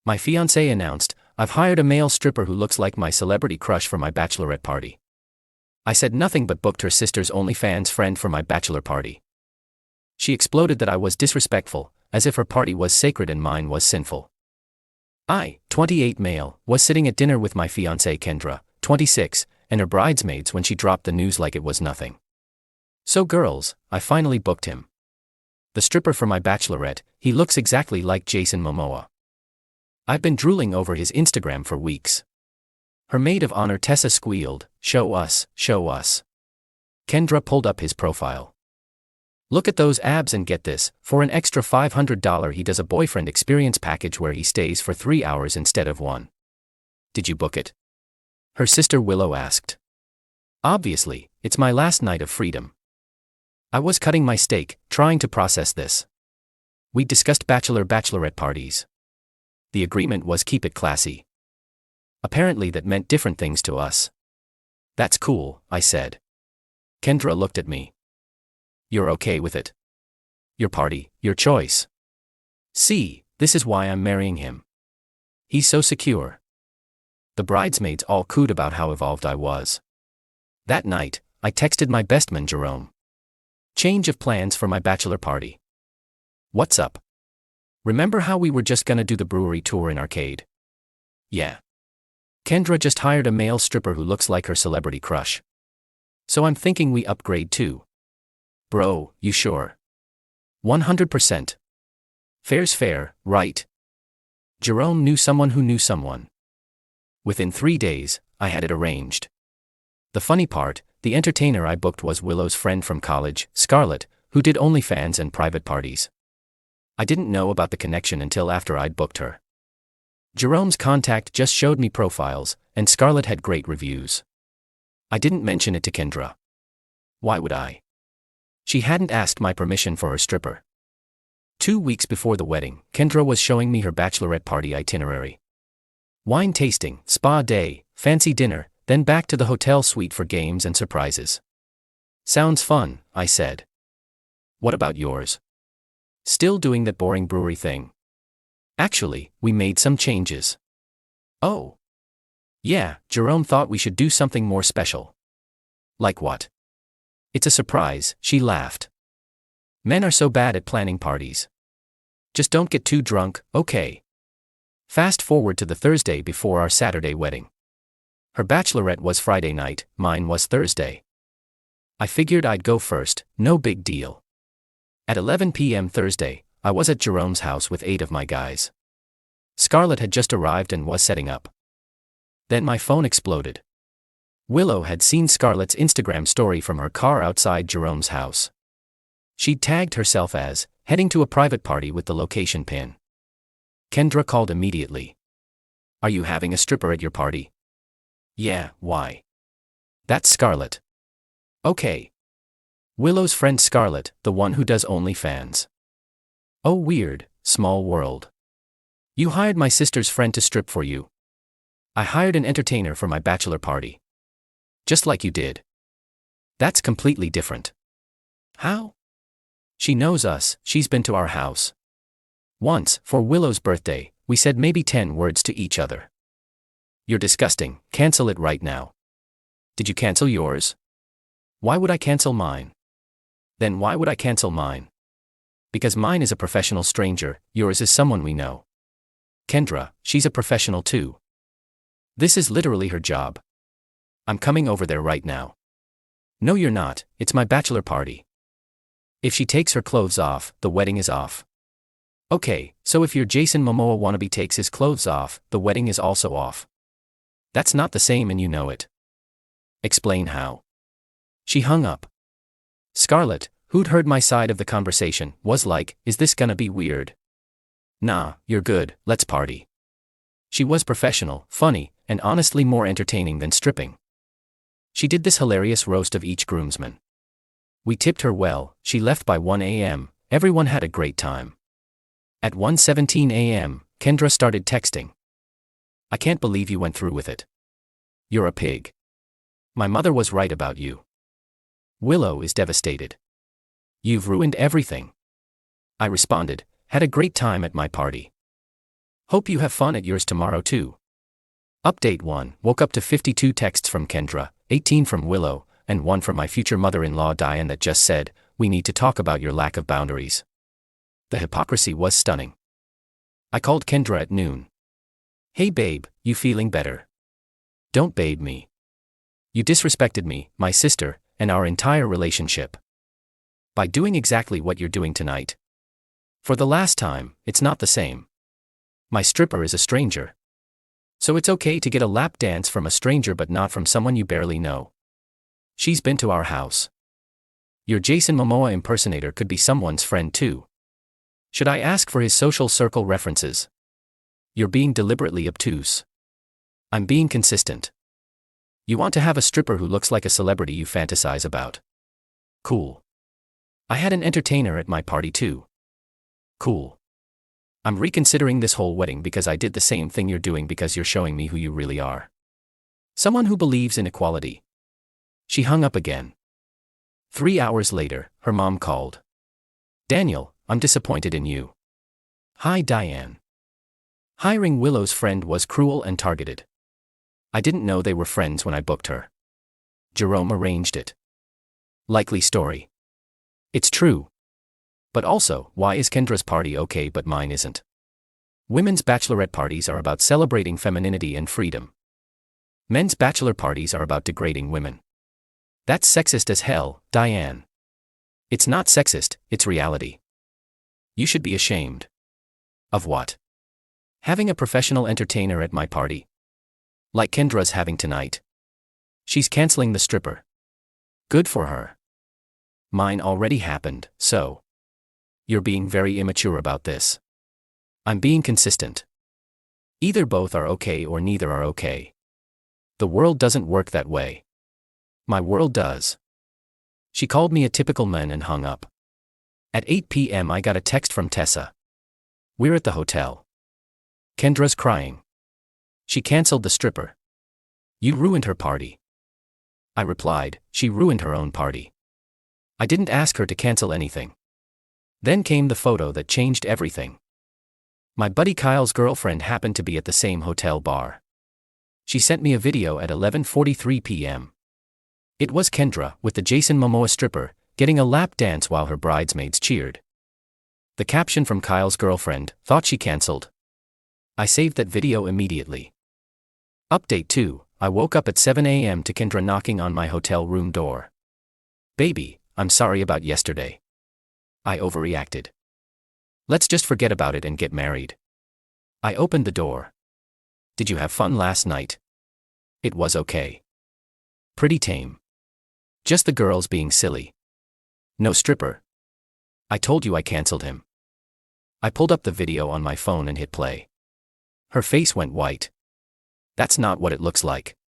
My fiancé announced, "I've hired a male stripper who looks like my celebrity crush for my bachelorette party." I said nothing but booked her sister's OnlyFans friend for my bachelor party. She exploded that I was disrespectful, as if her party was sacred and mine was sinful. I, 28 male, was sitting at dinner with my fiancée Kendra, 26, and her bridesmaids when she dropped the news like it was nothing. "So girls, I finally booked him. The stripper for my bachelorette, he looks exactly like Jason Momoa. I've been drooling over his Instagram for weeks." Her maid of honor Tessa squealed, "Show us, show us." Kendra pulled up his profile. "Look at those abs and get this, for an extra $500 he does a boyfriend experience package where he stays for 3 hours instead of 1. "Did you book it?" her sister Willow asked. "Obviously, it's my last night of freedom." I was cutting my steak, trying to process this. We discussed bachelorette parties. The agreement was keep it classy. Apparently that meant different things to us. "That's cool," I said. Kendra looked at me. "You're okay with it? Your party, your choice. See, this is why I'm marrying him. He's so secure." The bridesmaids all cooed about how evolved I was. That night, I texted my best man Jerome. "Change of plans for my bachelor party. What's up? Remember how we were just gonna do the brewery tour in arcade?" "Yeah. Kendra just hired a male stripper who looks like her celebrity crush. So I'm thinking we upgrade too." "Bro, you sure?" 100%. Fair's fair, right? Jerome knew someone who knew someone. Within 3 days, I had it arranged. The funny part, the entertainer I booked was Willow's friend from college, Scarlett, who did OnlyFans and private parties. I didn't know about the connection until after I'd booked her. Jerome's contact just showed me profiles, and Scarlett had great reviews. I didn't mention it to Kendra. Why would I? She hadn't asked my permission for her stripper. 2 weeks before the wedding, Kendra was showing me her bachelorette party itinerary. Wine tasting, spa day, fancy dinner, then back to the hotel suite for games and surprises. "Sounds fun," I said. "What about yours?" "Still doing that boring brewery thing. Actually, we made some changes." "Oh. Yeah, Jerome thought we should do something more special." "Like what?" "It's a surprise," she laughed. "Men are so bad at planning parties. Just don't get too drunk, okay?" Fast forward to the Thursday before our Saturday wedding. Her bachelorette was Friday night, mine was Thursday. I figured I'd go first, no big deal. At 11 p.m. Thursday, I was at Jerome's house with 8 of my guys. Scarlett had just arrived and was setting up. Then my phone exploded. Willow had seen Scarlett's Instagram story from her car outside Jerome's house. She'd tagged herself as heading to a private party with the location pin. Kendra called immediately. "Are you having a stripper at your party?" "Yeah, why?" "That's Scarlett." "Okay. Willow's friend Scarlett, the one who does OnlyFans." "Oh weird, small world. You hired my sister's friend to strip for you." "I hired an entertainer for my bachelor party." "Just like you did." "That's completely different." "How?" "She knows us, she's been to our house. Once, for Willow's birthday, we said maybe 10 words to each other." "You're disgusting, cancel it right now." "Did you cancel yours?" "Why would I cancel mine?" "Then why would I cancel mine?" "Because mine is a professional stranger, yours is someone we know." "Kendra, she's a professional too. This is literally her job." "I'm coming over there right now." "No you're not, it's my bachelor party. If she takes her clothes off, the wedding is off." "Okay, so if your Jason Momoa wannabe takes his clothes off, the wedding is also off." "That's not the same and you know it." "Explain how." She hung up. Scarlett, who'd heard my side of the conversation, was like, "Is this gonna be weird?" "Nah, you're good, let's party." She was professional, funny, and honestly more entertaining than stripping. She did this hilarious roast of each groomsman. We tipped her well, she left by 1 a.m., everyone had a great time. At 1:17 a.m., Kendra started texting. "I can't believe you went through with it. You're a pig. My mother was right about you." Willow is devastated. "You've ruined everything." I responded, "Had a great time at my party." Hope you have fun at yours tomorrow too. Update 1. Woke up to 52 texts from Kendra, 18 from Willow, and 1 from my future mother-in-law Diane that just said, "We need to talk about your lack of boundaries." The hypocrisy was stunning. I called Kendra at noon. "Hey babe, you feeling better?" "Don't babe me. You disrespected me, my sister, and our entire relationship. By doing exactly what you're doing tonight. For the last time, it's not the same. My stripper is a stranger. So it's okay to get a lap dance from a stranger but not from someone you barely know. She's been to our house. Your Jason Momoa impersonator could be someone's friend too. Should I ask for his social circle references? You're being deliberately obtuse. I'm being consistent. You want to have a stripper who looks like a celebrity you fantasize about. Cool. I had an entertainer at my party too. Cool. I'm reconsidering this whole wedding because I did the same thing you're doing because you're showing me who you really are. Someone who believes in equality." She hung up again. 3 hours later, her mom called. "Daniel, I'm disappointed in you. Hi Diane. Hiring Willow's friend was cruel and targeted. I didn't know they were friends when I booked her. Jerome arranged it. Likely story. It's true. But also, why is Kendra's party okay but mine isn't? Women's bachelorette parties are about celebrating femininity and freedom. Men's bachelor parties are about degrading women. That's sexist as hell, Diane. It's not sexist, it's reality. You should be ashamed. Of what? Having a professional entertainer at my party. Like Kendra's having tonight. She's canceling the stripper. Good for her. Mine already happened, so. You're being very immature about this. I'm being consistent. Either both are okay or neither are okay. The world doesn't work that way. My world does." She called me a typical man and hung up. At 8 p.m. I got a text from Tessa. "We're at the hotel. Kendra's crying. She canceled the stripper. You ruined her party." I replied, "She ruined her own party. I didn't ask her to cancel anything." Then came the photo that changed everything. My buddy Kyle's girlfriend happened to be at the same hotel bar. She sent me a video at 11:43 p.m. It was Kendra, with the Jason Momoa stripper, getting a lap dance while her bridesmaids cheered. The caption from Kyle's girlfriend, "Thought she canceled." I saved that video immediately. Update 2. I woke up at 7 a.m. to Kendra knocking on my hotel room door. "Baby, I'm sorry about yesterday. I overreacted. Let's just forget about it and get married." I opened the door. "Did you have fun last night?" "It was okay. Pretty tame. Just the girls being silly. No stripper." "I told you I canceled him." I pulled up the video on my phone and hit play. Her face went white. "That's not what it looks like.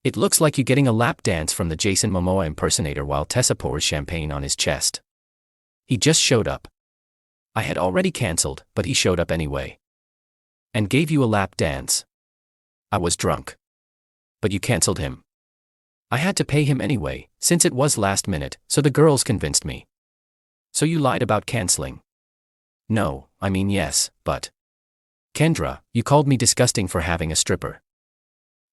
It looks like you getting a lap dance from the Jason Momoa impersonator while Tessa pours champagne on his chest. He just showed up. I had already canceled, but he showed up anyway. And gave you a lap dance. I was drunk. But you canceled him. I had to pay him anyway, since it was last minute, so the girls convinced me. So you lied about canceling." "No, I mean yes, but..." "Kendra, you called me disgusting for having a stripper.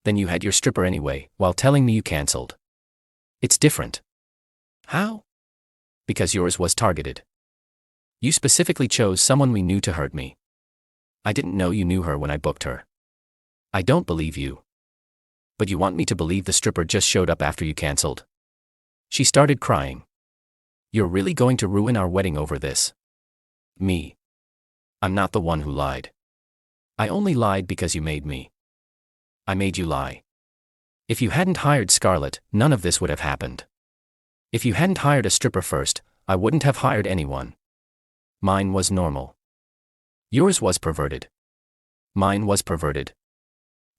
Then you had your stripper anyway, while telling me you canceled. It's different." "How?" "Because yours was targeted. You specifically chose someone we knew to hurt me. I didn't know you knew her when I booked her. I don't believe you. But you want me to believe the stripper just showed up after you canceled?" She started crying. "You're really going to ruin our wedding over this?" "Me? I'm not the one who lied. I only lied because you made me. I made you lie. If you hadn't hired Scarlett, none of this would have happened. If you hadn't hired a stripper first, I wouldn't have hired anyone. Mine was normal. Yours was perverted. Mine was perverted.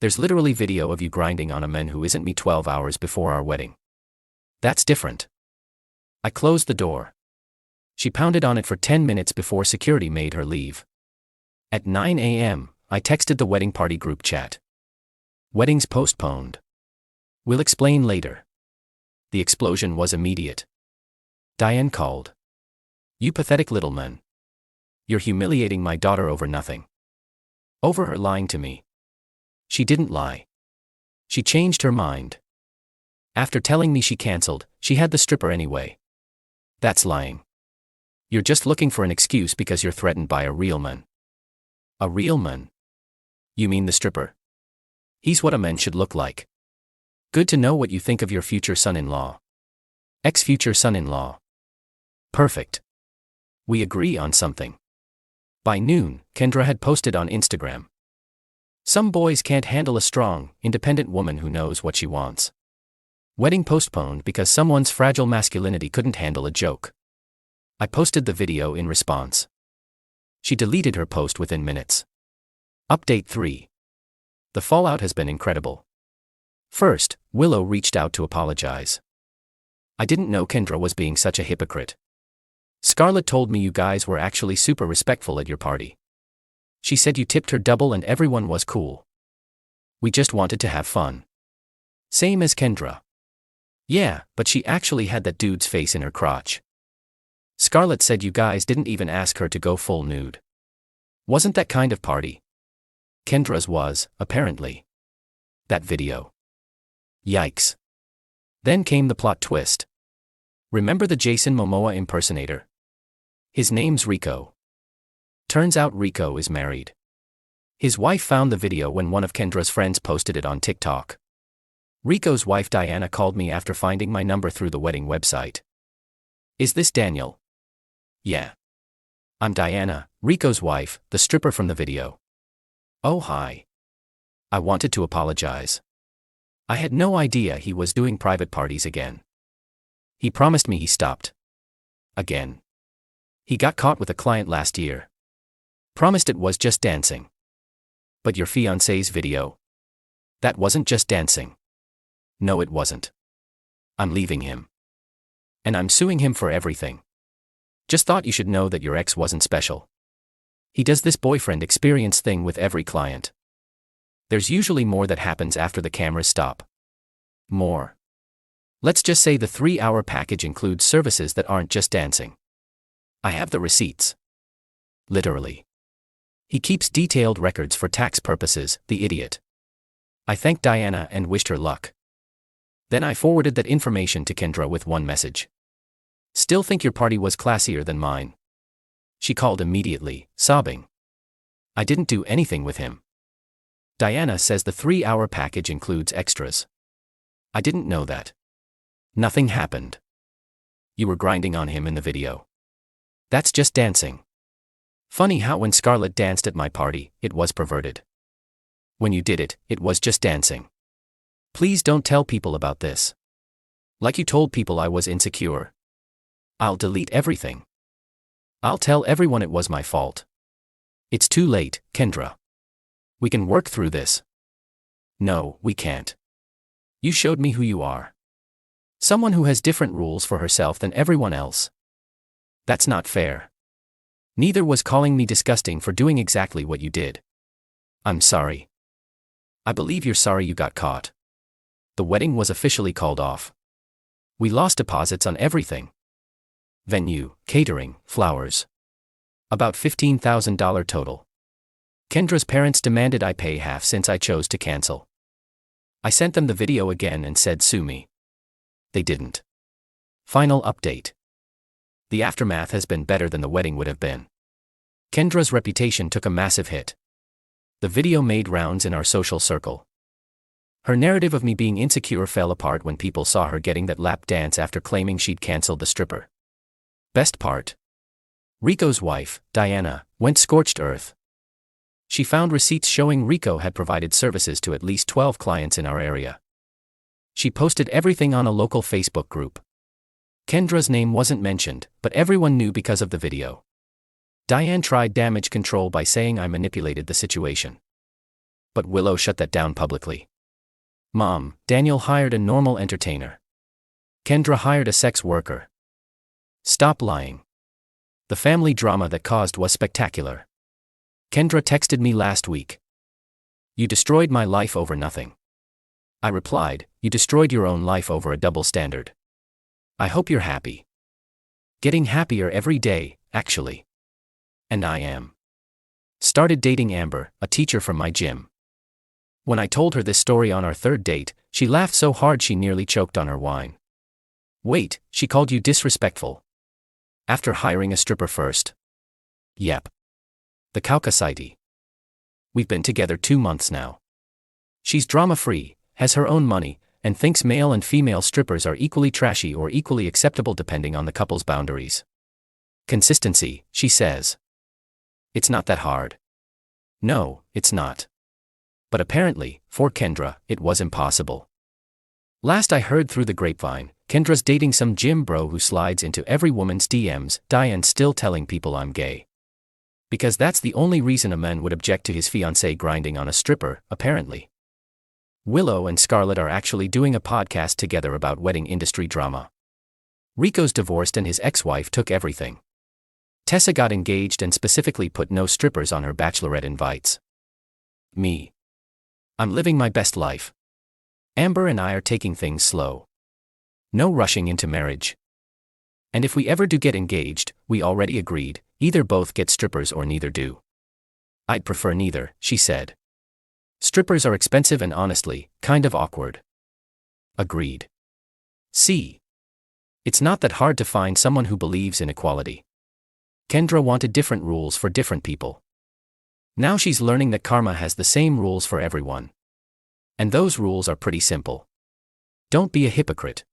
There's literally video of you grinding on a man who isn't me 12 hours before our wedding. That's different." I closed the door. She pounded on it for 10 minutes before security made her leave. At 9 a.m., I texted the wedding party group chat. "Weddings postponed. We'll explain later." The explosion was immediate. Diane called. "You pathetic little man. You're humiliating my daughter over nothing. Over her lying to me. She didn't lie. She changed her mind. After telling me she cancelled, she had the stripper anyway. That's lying. You're just looking for an excuse because you're threatened by a real man. A real man? You mean the stripper? He's what a man should look like. Good to know what you think of your future son-in-law. Ex-future son-in-law. Perfect. We agree on something. By noon, Kendra had posted on Instagram. Some boys can't handle a strong, independent woman who knows what she wants. Wedding postponed because someone's fragile masculinity couldn't handle a joke. I posted the video in response. She deleted her post within minutes. Update 3. The fallout has been incredible. First, Willow reached out to apologize. I didn't know Kendra was being such a hypocrite. Scarlett told me you guys were actually super respectful at your party. She said you tipped her double and everyone was cool. We just wanted to have fun. Same as Kendra. Yeah, but she actually had that dude's face in her crotch. Scarlett said you guys didn't even ask her to go full nude. Wasn't that kind of party? Kendra's was, apparently. That video. Yikes. Then came the plot twist. Remember the Jason Momoa impersonator? His name's Rico. Turns out Rico is married. His wife found the video when one of Kendra's friends posted it on TikTok. Rico's wife Diana called me after finding my number through the wedding website. Is this Daniel? Yeah. I'm Diana, Rico's wife, the stripper from the video. Oh hi. I wanted to apologize. I had no idea he was doing private parties again. He promised me he stopped. Again. He got caught with a client last year. Promised it was just dancing. But your fiancé's video? That wasn't just dancing. No, it wasn't. I'm leaving him. And I'm suing him for everything. Just thought you should know that your ex wasn't special. He does this boyfriend experience thing with every client. There's usually more that happens after the cameras stop. More. Let's just say the 3-hour package includes services that aren't just dancing. I have the receipts. Literally. He keeps detailed records for tax purposes, the idiot. I thanked Diana and wished her luck. Then I forwarded that information to Kendra with one message. Still think your party was classier than mine. She called immediately, sobbing. I didn't do anything with him. Diana says the 3-hour package includes extras. I didn't know that. Nothing happened. You were grinding on him in the video. That's just dancing. Funny how when Scarlett danced at my party, it was perverted. When you did it, it was just dancing. Please don't tell people about this. Like you told people I was insecure. I'll delete everything. I'll tell everyone it was my fault. It's too late, Kendra. We can work through this. No, we can't. You showed me who you are. Someone who has different rules for herself than everyone else. That's not fair. Neither was calling me disgusting for doing exactly what you did. I'm sorry. I believe you're sorry you got caught. The wedding was officially called off. We lost deposits on everything. Venue, catering, flowers. About $15,000 total. Kendra's parents demanded I pay half since I chose to cancel. I sent them the video again and said sue me. They didn't. Final update. The aftermath has been better than the wedding would have been. Kendra's reputation took a massive hit. The video made rounds in our social circle. Her narrative of me being insecure fell apart when people saw her getting that lap dance after claiming she'd canceled the stripper. Best part. Rico's wife, Diana, went scorched earth. She found receipts showing Rico had provided services to at least 12 clients in our area. She posted everything on a local Facebook group. Kendra's name wasn't mentioned, but everyone knew because of the video. Diane tried damage control by saying I manipulated the situation. But Willow shut that down publicly. Mom, Daniel hired a normal entertainer. Kendra hired a sex worker. Stop lying. The family drama that caused was spectacular. Kendra texted me last week. You destroyed my life over nothing. I replied, you destroyed your own life over a double standard. I hope you're happy. Getting happier every day, actually. And I am. Started dating Amber, a teacher from my gym. When I told her this story on our third date, she laughed so hard she nearly choked on her wine. Wait, she called you disrespectful? After hiring a stripper first? Yep. The Caucasite. We've been together 2 months now. She's drama-free, has her own money, and thinks male and female strippers are equally trashy or equally acceptable depending on the couple's boundaries. Consistency, she says. It's not that hard. No, it's not. But apparently, for Kendra, it was impossible. Last I heard through the grapevine, Kendra's dating some gym bro who slides into every woman's DMs, Diane's still telling people I'm gay. Because that's the only reason a man would object to his fiancée grinding on a stripper, apparently. Willow and Scarlett are actually doing a podcast together about wedding industry drama. Rico's divorced and his ex-wife took everything. Tessa got engaged and specifically put no strippers on her bachelorette invites. Me. I'm living my best life. Amber and I are taking things slow. No rushing into marriage. And if we ever do get engaged, we already agreed, either both get strippers or neither do. I'd prefer neither, she said. Strippers are expensive and honestly, kind of awkward. Agreed. See. It's not that hard to find someone who believes in equality. Kendra wanted different rules for different people. Now she's learning that karma has the same rules for everyone. And those rules are pretty simple. Don't be a hypocrite.